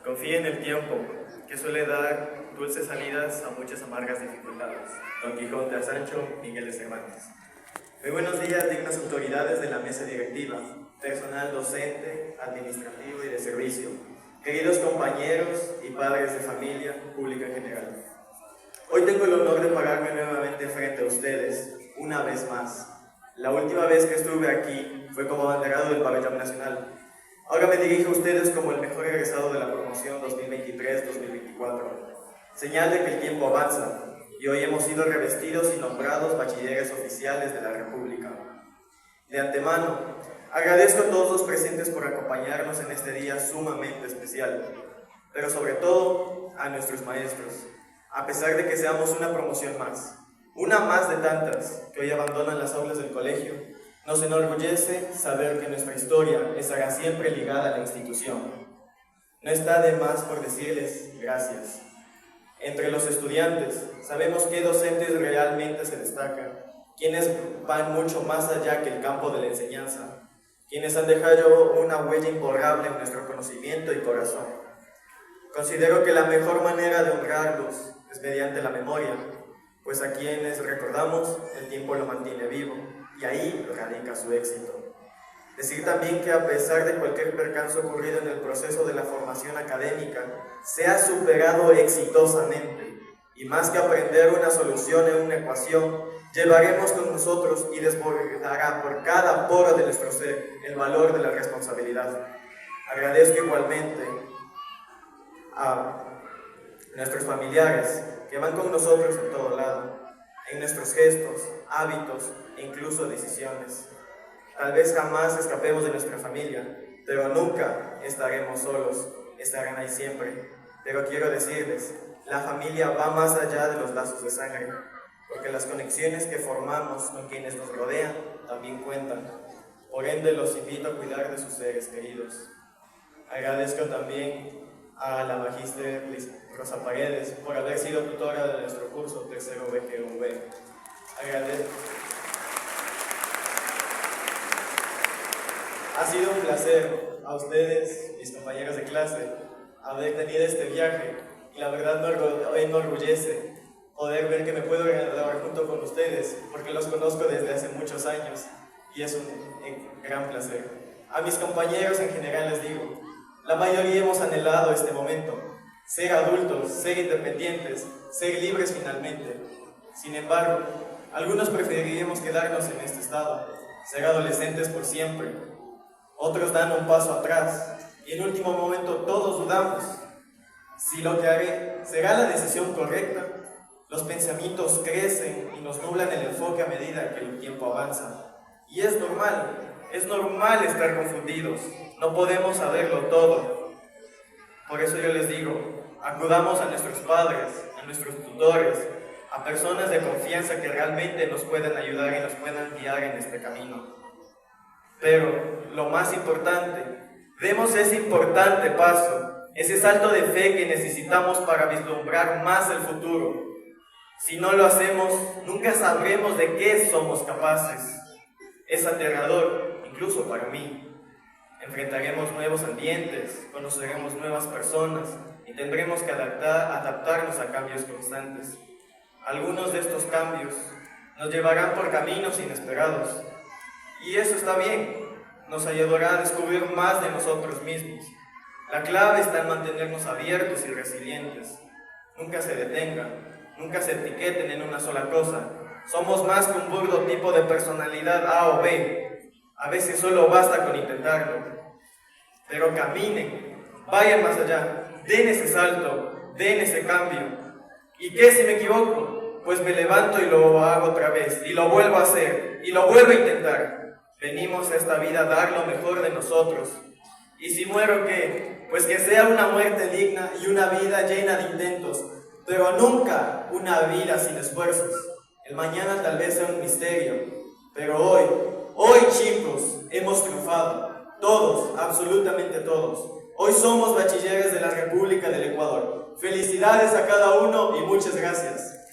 Confía en el tiempo, que suele dar dulces salidas a muchas amargas dificultades. Don Quijote a Sancho, Miguel de Cervantes. Muy buenos días, dignas autoridades de la mesa directiva, personal docente, administrativo y de servicio, queridos compañeros y padres de familia, pública en general. Hoy tengo el honor de pararme nuevamente frente a ustedes, una vez más. La última vez que estuve aquí fue como abanderado del pabellón nacional. Ahora me dirijo a ustedes como el mejor egresado de la promoción 2023-2024. Señal de que el tiempo avanza y hoy hemos sido revestidos y nombrados bachilleres oficiales de la República. De antemano, agradezco a todos los presentes por acompañarnos en este día sumamente especial, pero sobre todo a nuestros maestros, a pesar de que seamos una promoción más, una más de tantas que hoy abandonan las aulas del colegio. Nos enorgullece saber que nuestra historia estará siempre ligada a la institución. No está de más por decirles gracias. Entre los estudiantes, sabemos qué docentes realmente se destacan, quienes van mucho más allá que el campo de la enseñanza, quienes han dejado una huella imborrable en nuestro conocimiento y corazón. Considero que la mejor manera de honrarlos es mediante la memoria, pues a quienes recordamos, el tiempo lo mantiene vivo, y ahí radica su éxito. Decir también que a pesar de cualquier percance ocurrido en el proceso de la formación académica, se ha superado exitosamente, y más que aprender una solución en una ecuación, llevaremos con nosotros y desbordará por cada poro de nuestro ser el valor de la responsabilidad. Agradezco igualmente a nuestros familiares que van con nosotros en todo lado, en nuestros gestos, hábitos e incluso decisiones. Tal vez jamás escapemos de nuestra familia, pero nunca estaremos solos, estarán ahí siempre. Pero quiero decirles, la familia va más allá de los lazos de sangre, porque las conexiones que formamos con quienes nos rodean también cuentan. Por ende, los invito a cuidar de sus seres queridos. Agradezco también a la magíster Rosa Paredes por haber sido tutora de nuestro curso tercero BGV. Ha sido un placer a ustedes, mis compañeros de clase, haber tenido este viaje, y la verdad me enorgullece poder ver que me puedo graduar junto con ustedes, porque los conozco desde hace muchos años y es un gran placer. A mis compañeros en general les digo, la mayoría hemos anhelado este momento, ser adultos, ser independientes, ser libres finalmente. Sin embargo, algunos preferiríamos quedarnos en este estado, ser adolescentes por siempre. Otros dan un paso atrás y en último momento todos dudamos si lo que haré será la decisión correcta. Los pensamientos crecen y nos nublan el enfoque a medida que el tiempo avanza. Y es normal estar confundidos, no podemos saberlo todo. Por eso yo les digo, acudamos a nuestros padres, a nuestros tutores, a personas de confianza que realmente nos puedan ayudar y nos puedan guiar en este camino. Pero lo más importante, demos ese importante paso, ese salto de fe que necesitamos para vislumbrar más el futuro. Si no lo hacemos, nunca sabremos de qué somos capaces. Es aterrador, incluso para mí. Enfrentaremos nuevos ambientes, conoceremos nuevas personas y tendremos que adaptarnos a cambios constantes. Algunos de estos cambios nos llevarán por caminos inesperados. Y eso está bien, nos ayudará a descubrir más de nosotros mismos. La clave está en mantenernos abiertos y resilientes. Nunca se detengan, nunca se etiqueten en una sola cosa. Somos más que un burdo tipo de personalidad A o B. A veces solo basta con intentarlo. Pero caminen, vayan más allá, den ese salto, den ese cambio. ¿Y qué si me equivoco? Pues me levanto y lo hago otra vez, y lo vuelvo a hacer, y lo vuelvo a intentar. Venimos a esta vida a dar lo mejor de nosotros. Y si muero, ¿qué? Pues que sea una muerte digna y una vida llena de intentos, pero nunca una vida sin esfuerzos. El mañana tal vez sea un misterio, pero hoy chicos, hemos triunfado. Todos, absolutamente todos. Hoy somos bachilleres de la República del Ecuador. Felicidades a cada uno y muchas gracias.